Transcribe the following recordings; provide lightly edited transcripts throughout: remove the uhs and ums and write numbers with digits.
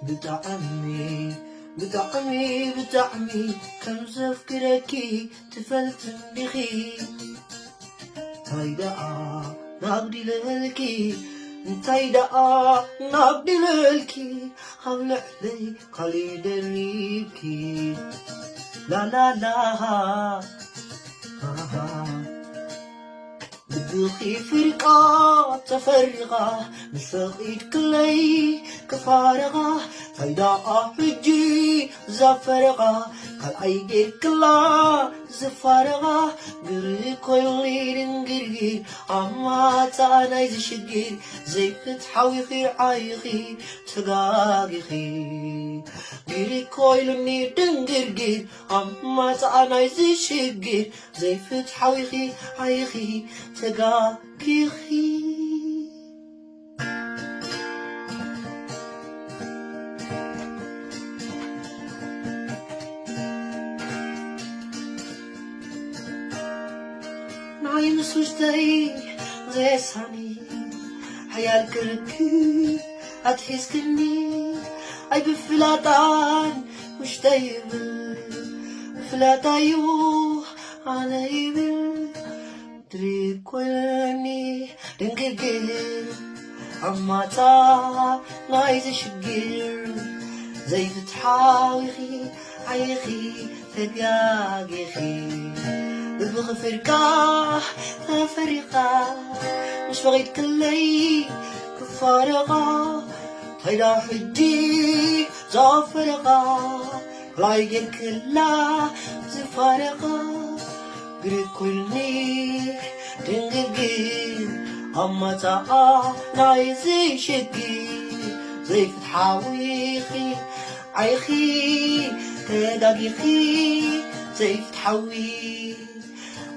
بطعمي بطعمي بطعمي كم زفكركي تفلتني تايدا نقدي للكي تايدا نقدي للكي حول علي قلي دريبكي لا لا لا بدخي فرقة تفرقة مسقيت كلي كفارقة فايدة حجي زفرقة كالعيدي كلا زفارقة قري كويلي دنقرقير أما تاني زشقير زي فتحوي خير عايخي تقاقي خير قري كويلي دنقرقير أما تاني زشقير زي فتحوي خير عايخي تقاقي خير ناي مسوشتاي زي ساني حيال كركي أتحسكني أي بفلاتان مشتاي بفلاتايو علي بل تريكولني دنقرقر أما تا نايز شقر زي فتحاويخي عيخي تقاقيخي بغفرقة فرقة مش بغيت كلي كفارقة طيدا حجي زافرقة لايقين كلا زفارقة قريب كلني دنقرقير أما تا نايزي شقي زي فتحاويخي عيخي تداقيخي زي فتحاوي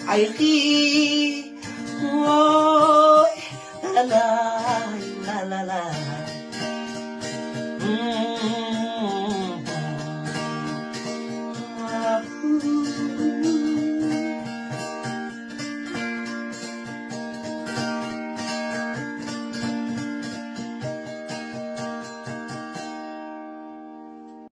عيخي واي لا لا لا لا لا